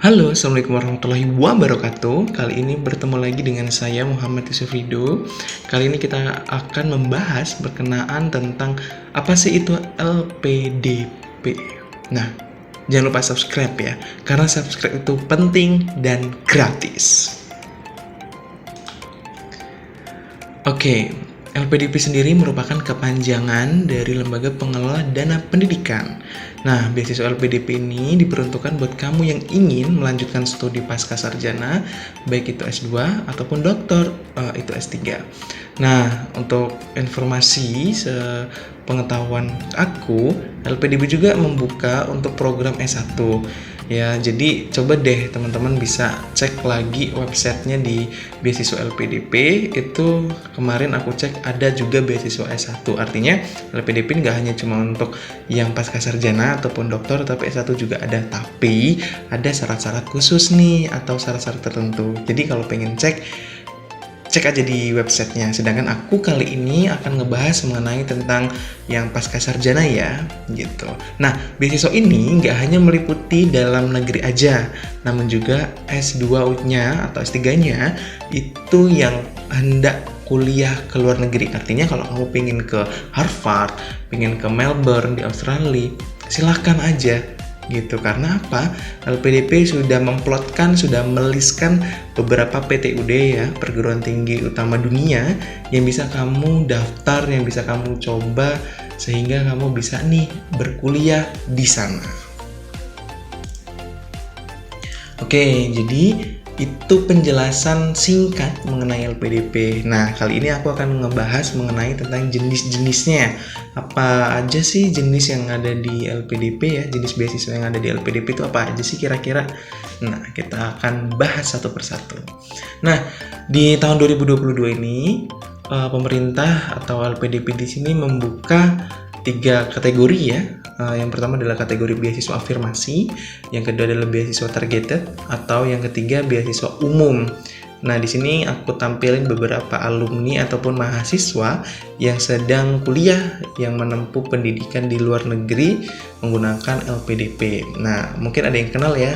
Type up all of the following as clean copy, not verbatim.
Halo, Assalamualaikum warahmatullahi wabarakatuh. Kali ini bertemu lagi dengan saya Muhammad Yusuf Rido. Kali ini kita akan membahas berkenaan tentang apa sih itu LPDP. Nah, jangan lupa subscribe ya, karena subscribe itu penting dan gratis. Oke, LPDP sendiri merupakan kepanjangan dari Lembaga Pengelola Dana Pendidikan. Nah, beasiswa LPDP ini diperuntukkan buat kamu yang ingin melanjutkan studi pasca sarjana, baik itu S2 ataupun doktor, itu S3. Nah, untuk informasi sepengetahuan aku, LPDP juga membuka untuk program S1. Ya, jadi coba deh teman-teman bisa cek lagi websitenya di beasiswa LPDP. Itu kemarin aku cek ada juga beasiswa S1. Artinya LPDP nggak hanya cuma untuk yang pasca sarjana ataupun dokter, tapi S1 juga ada. Tapi ada syarat-syarat khusus nih atau syarat-syarat tertentu. Jadi kalau pengen cek aja di websitenya. Sedangkan aku kali ini akan ngebahas mengenai tentang yang pasca sarjana ya, gitu. Nah, beasiswa ini nggak hanya meliputi dalam negeri aja, namun juga S2-nya atau S3-nya itu yang hendak kuliah ke luar negeri. Artinya kalau kamu pengen ke Harvard, pengen ke Melbourne di Australia, silahkan aja gitu. Karena apa? LPDP sudah memplotkan, sudah meliskan beberapa PTUD ya, perguruan tinggi utama dunia yang bisa kamu daftar, yang bisa kamu coba sehingga kamu bisa nih berkuliah di sana. Oke, jadi itu penjelasan singkat mengenai LPDP. Nah, kali ini aku akan ngebahas mengenai tentang jenis-jenisnya. Apa aja sih jenis yang ada di LPDP ya? Jenis beasiswa yang ada di LPDP itu apa aja sih kira-kira? Nah, kita akan bahas satu persatu. Nah, di tahun 2022 ini pemerintah atau LPDP di sini membuka 3 kategori ya. Yang pertama adalah kategori beasiswa afirmasi, yang kedua adalah beasiswa targeted, atau yang ketiga beasiswa umum. Nah, di sini aku tampilin beberapa alumni ataupun mahasiswa yang sedang kuliah yang menempuh pendidikan di luar negeri menggunakan LPDP. Nah, mungkin ada yang kenal ya,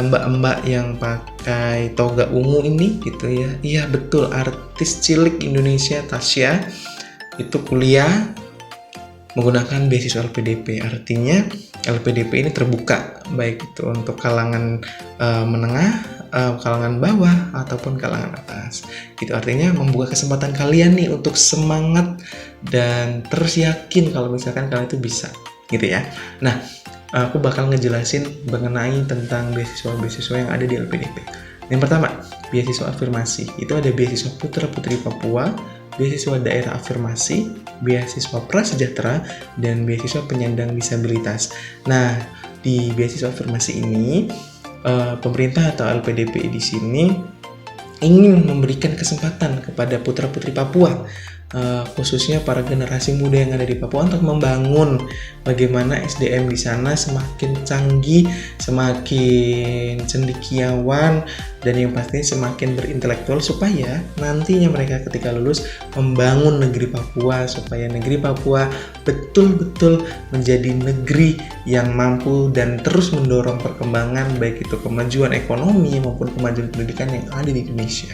mbak-mbak yang pakai toga ungu ini gitu ya. Iya betul, artis cilik Indonesia Tasya itu kuliah menggunakan beasiswa LPDP. Artinya LPDP ini terbuka baik itu untuk kalangan menengah, kalangan bawah ataupun kalangan atas. Itu artinya membuka kesempatan kalian nih untuk semangat dan terus yakin kalau misalkan kalian itu bisa, gitu ya. Nah, aku bakal ngejelasin mengenai tentang beasiswa-beasiswa yang ada di LPDP. Yang pertama, beasiswa afirmasi. Itu ada beasiswa putra-putri Papua, beasiswa daerah afirmasi, beasiswa prasejahtera, dan beasiswa penyandang disabilitas. Nah, di beasiswa afirmasi ini, pemerintah atau LPDP di sini ingin memberikan kesempatan kepada putra-putri Papua, khususnya para generasi muda yang ada di Papua untuk membangun bagaimana SDM di sana semakin canggih, semakin cendekiawan, dan yang pasti semakin berintelektual supaya nantinya mereka ketika lulus membangun negeri Papua, supaya negeri Papua betul-betul menjadi negeri yang mampu dan terus mendorong perkembangan baik itu kemajuan ekonomi maupun kemajuan pendidikan yang ada di Indonesia.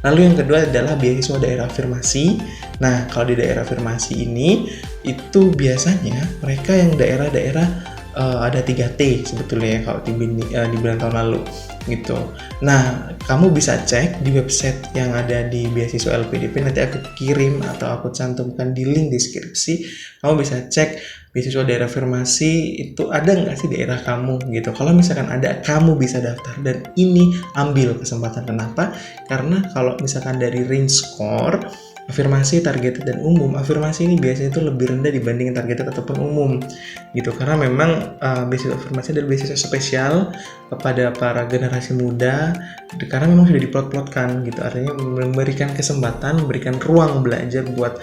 Lalu yang kedua adalah beasiswa daerah afirmasi. Nah, kalau di daerah afirmasi ini itu biasanya mereka yang daerah-daerah ada 3T sebetulnya ya kalau di bulan tahun lalu gitu. Nah, kamu bisa cek di website yang ada di beasiswa LPDP, nanti aku kirim atau aku cantumkan di link deskripsi. Kamu bisa cek beasiswa daerah afirmasi itu ada nggak sih daerah kamu gitu. Kalau misalkan ada, kamu bisa daftar dan ini ambil kesempatan. Kenapa? Karena kalau misalkan dari range score afirmasi, targeted, dan umum, afirmasi ini biasanya itu lebih rendah dibanding targeted ataupun umum gitu, karena memang beasiswa afirmasi adalah beasiswa spesial kepada para generasi muda karena memang sudah diplot-plotkan gitu, artinya memberikan kesempatan, memberikan ruang belajar buat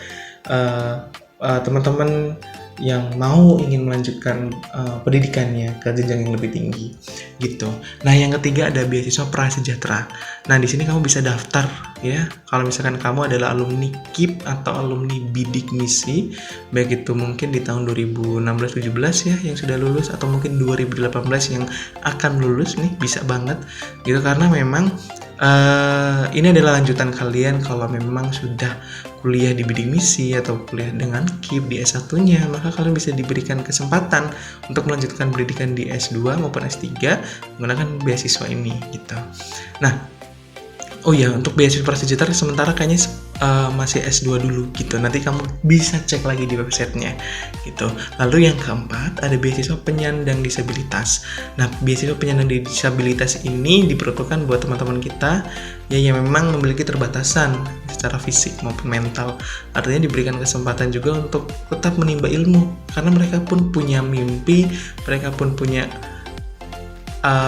teman-teman yang mau ingin melanjutkan pendidikannya ke jenjang yang lebih tinggi gitu. Nah, yang ketiga ada beasiswa prasejahtera. Nah, di sini kamu bisa daftar ya. Kalau misalkan kamu adalah alumni KIP atau alumni bidik misi, baik itu mungkin di tahun 2016-17 ya yang sudah lulus, atau mungkin 2018 yang akan lulus nih, bisa banget gitu, karena memang ini adalah lanjutan kalian kalau memang sudah kuliah di bidik misi atau kuliah dengan KIP di S1-nya, maka kalian bisa diberikan kesempatan untuk melanjutkan pendidikan di S2 maupun S3 menggunakan beasiswa ini gitu. Nah, oh ya, untuk beasiswa prasejahtera sementara kayaknya masih S2 dulu gitu. Nanti kamu bisa cek lagi di websitenya gitu. Lalu yang keempat ada beasiswa penyandang disabilitas. Nah, beasiswa penyandang disabilitas ini diperuntukkan buat teman-teman kita ya yang memang memiliki terbatasan secara fisik maupun mental. Artinya diberikan kesempatan juga untuk tetap menimba ilmu, karena mereka pun punya mimpi, mereka pun punya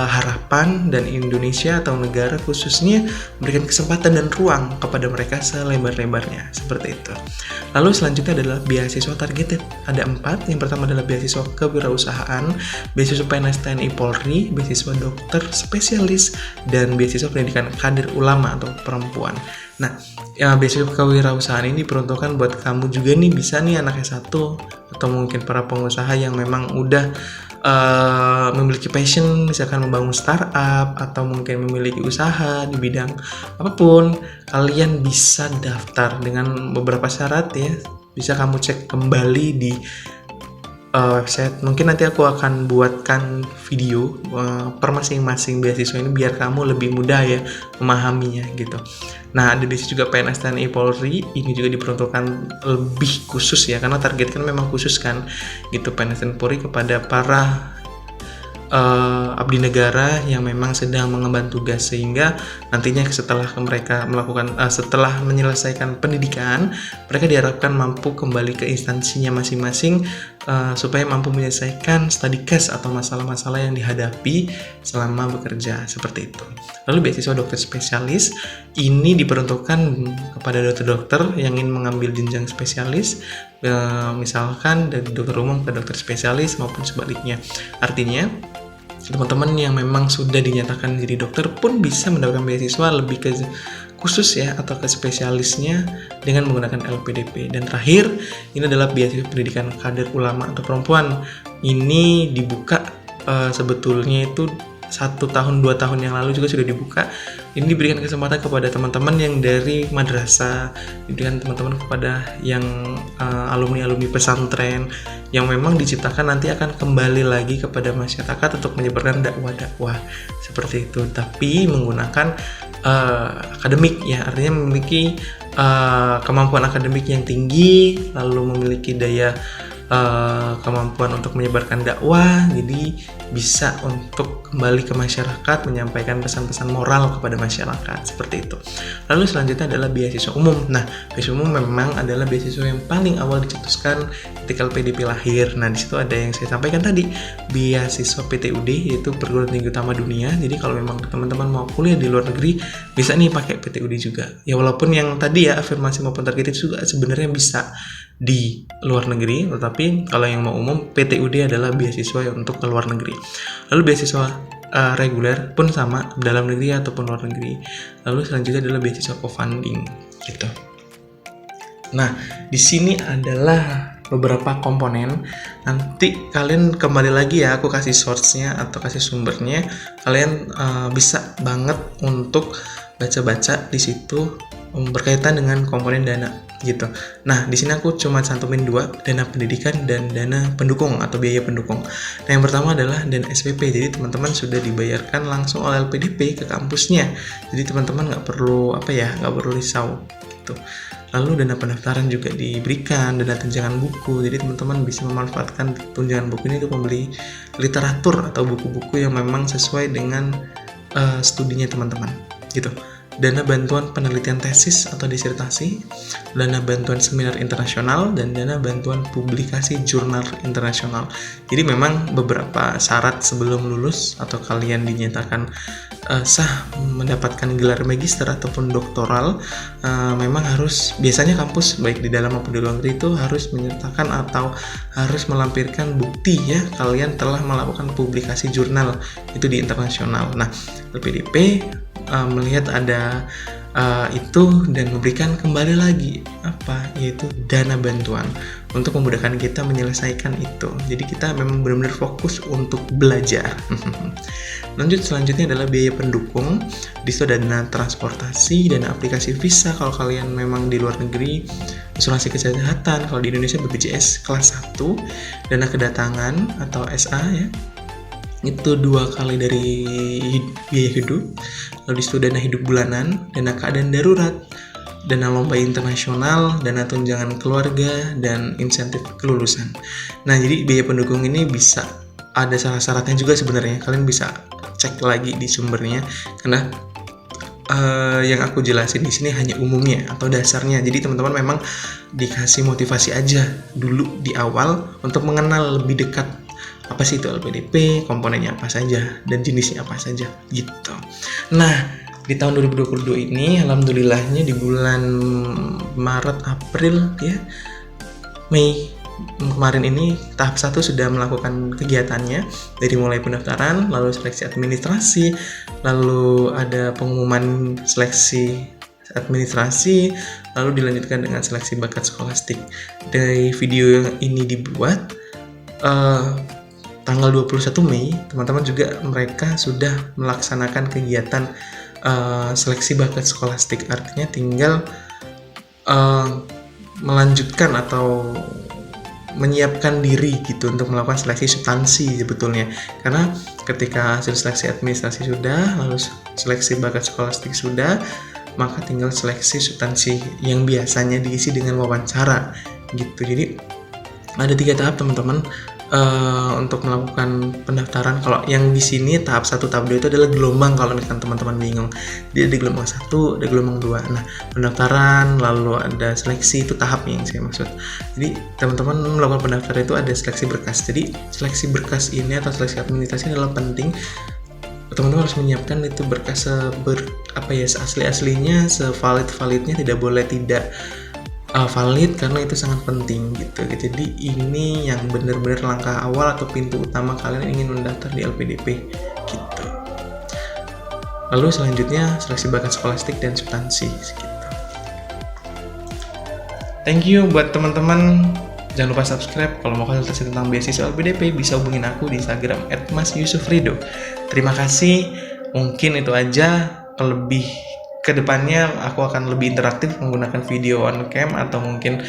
harapan, dan Indonesia atau negara khususnya memberikan kesempatan dan ruang kepada mereka selebar-lebarnya, seperti itu. Lalu selanjutnya adalah beasiswa targeted. Ada 4. Yang pertama adalah beasiswa kewirausahaan, beasiswa PNS TNI Polri, beasiswa dokter spesialis, dan beasiswa pendidikan kader ulama atau perempuan. Nah, beasiswa kewirausahaan ini diperuntukkan buat kamu juga nih, bisa nih anak S1 atau mungkin para pengusaha yang memang udah memiliki passion, misalkan membangun startup atau mungkin memiliki usaha di bidang apapun, kalian bisa daftar dengan beberapa syarat ya. Bisa kamu cek kembali di website. Mungkin nanti aku akan buatkan video per masing-masing beasiswa ini biar kamu lebih mudah ya memahaminya gitu. Nah, ada di sini juga PNS TNI Polri, ini juga diperuntukkan lebih khusus ya, karena target kan memang khusus kan gitu, PNS TNI Polri kepada para abdi negara yang memang sedang mengemban tugas, sehingga nantinya setelah mereka setelah menyelesaikan pendidikan, mereka diharapkan mampu kembali ke instansinya masing-masing supaya mampu menyelesaikan study case atau masalah-masalah yang dihadapi selama bekerja, seperti itu. Lalu beasiswa dokter spesialis ini diperuntukkan kepada dokter-dokter yang ingin mengambil jenjang spesialis, misalkan dari dokter umum ke dokter spesialis maupun sebaliknya. Artinya teman-teman yang memang sudah dinyatakan jadi dokter pun bisa mendapatkan beasiswa lebih ke khusus ya atau ke spesialisnya dengan menggunakan LPDP. Dan terakhir, ini adalah beasiswa pendidikan kader ulama atau perempuan. Ini dibuka sebetulnya itu 1 tahun 2 tahun yang lalu juga sudah dibuka. Ini diberikan kesempatan kepada teman-teman yang dari madrasah, diberikan teman-teman kepada yang alumni-alumni pesantren yang memang diciptakan nanti akan kembali lagi kepada masyarakat untuk menyebarkan dakwah-dakwah seperti itu, tapi menggunakan akademik ya, artinya memiliki kemampuan akademik yang tinggi, lalu memiliki daya kemampuan untuk menyebarkan dakwah, jadi bisa untuk kembali ke masyarakat menyampaikan pesan-pesan moral kepada masyarakat, seperti itu. Lalu selanjutnya adalah beasiswa umum. Nah, beasiswa umum memang adalah beasiswa yang paling awal dicetuskan ketika PDP lahir. Nah, di situ ada yang saya sampaikan tadi, beasiswa PTUD, yaitu Perguruan Tinggi Utama Dunia. Jadi kalau memang teman-teman mau kuliah di luar negeri, bisa nih pakai PTUD juga. Ya walaupun yang tadi ya afirmasi maupun targeted juga sebenarnya bisa di luar negeri, tetapi kalau yang mau umum, PTUD adalah beasiswa untuk ke luar negeri. Lalu beasiswa reguler pun sama, dalam negeri ataupun luar negeri. Lalu selanjutnya adalah beasiswa co-funding gitu. Nah, di sini adalah beberapa komponen. Nanti kalian kembali lagi ya, aku kasih source-nya atau kasih sumbernya. Kalian bisa banget untuk baca-baca di situ berkaitan dengan komponen dana gitu. Nah, di sini aku cuma cantumin 2, dana pendidikan dan dana pendukung atau biaya pendukung. Nah, yang pertama adalah dana SPP. Jadi teman-teman sudah dibayarkan langsung oleh LPDP ke kampusnya. Jadi teman-teman nggak perlu risau gitu. Lalu dana pendaftaran juga diberikan, dana tunjangan buku. Jadi teman-teman bisa memanfaatkan tunjangan buku ini untuk membeli literatur atau buku-buku yang memang sesuai dengan studinya teman-teman gitu. dana bantuan penelitian tesis atau disertasi, dana bantuan seminar internasional, dan dana bantuan publikasi jurnal internasional. Jadi memang beberapa syarat sebelum lulus atau kalian dinyatakan sah mendapatkan gelar magister ataupun doktoral, memang harus, biasanya kampus baik di dalam maupun di luar negeri itu harus menyertakan atau harus melampirkan bukti ya kalian telah melakukan publikasi jurnal itu di internasional. Nah, LPDP melihat ada itu dan memberikan kembali lagi yaitu dana bantuan untuk memudahkan kita menyelesaikan itu. Jadi kita memang benar-benar fokus untuk belajar. Lanjut, selanjutnya adalah biaya pendukung. Di situ ada dana transportasi, dana aplikasi visa kalau kalian memang di luar negeri, asuransi kesehatan kalau di Indonesia BPJS kelas 1, dana kedatangan atau SA ya, itu 2 kali dari biaya hidup. Lalu disitu dana hidup bulanan, dana keadaan darurat, dana lomba internasional, dana tunjangan keluarga, dan insentif kelulusan. Nah, jadi biaya pendukung ini bisa ada syarat-syaratnya juga sebenarnya. Kalian bisa cek lagi di sumbernya karena yang aku jelasin di sini hanya umumnya atau dasarnya. Jadi teman-teman memang dikasih motivasi aja dulu di awal untuk mengenal lebih dekat apa sih itu LPDP, komponennya apa saja, dan jenisnya apa saja gitu. Nah, di tahun 2022 ini alhamdulillahnya di bulan Maret, April ya, Mei kemarin ini tahap 1 sudah melakukan kegiatannya dari mulai pendaftaran, lalu seleksi administrasi, lalu ada pengumuman seleksi administrasi, lalu dilanjutkan dengan seleksi bakat skolastik. Dari video yang ini dibuat tanggal 21 Mei, teman-teman juga mereka sudah melaksanakan kegiatan seleksi bakat skolastik. Artinya tinggal melanjutkan atau menyiapkan diri gitu untuk melakukan seleksi substansi sebetulnya. Karena ketika hasil seleksi administrasi sudah, lalu seleksi bakat skolastik sudah, maka tinggal seleksi substansi yang biasanya diisi dengan wawancara gitu. Jadi ada 3 tahap teman-teman untuk melakukan pendaftaran. Kalau yang di sini tahap 1, tahap 2 itu adalah gelombang kalau misalkan teman-teman bingung. Jadi ada gelombang 1, ada gelombang 2. Nah, pendaftaran lalu ada seleksi, itu tahap yang saya maksud. Jadi teman-teman melakukan pendaftaran itu ada seleksi berkas. Jadi seleksi berkas ini atau seleksi administrasi adalah penting. Teman-teman harus menyiapkan itu berkas seasli-aslinya, sevalid-validnya, tidak boleh tidak valid karena itu sangat penting gitu. Jadi ini yang benar-benar langkah awal atau pintu utama kalian ingin mendaftar di LPDP gitu. Lalu selanjutnya seleksi bakat skolastik dan substansi gitu. Thank you buat teman-teman. Jangan lupa subscribe. Kalau mau konsultasi tentang beasiswa LPDP bisa hubungin aku di Instagram @masyusufrido. Terima kasih. Mungkin itu aja. Lebih kedepannya aku akan lebih interaktif menggunakan video on cam atau mungkin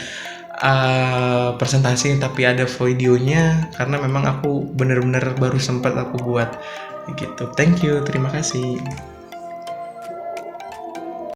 presentasi tapi ada videonya karena memang aku benar-benar baru sempat aku buat gitu. Thank you, terima kasih.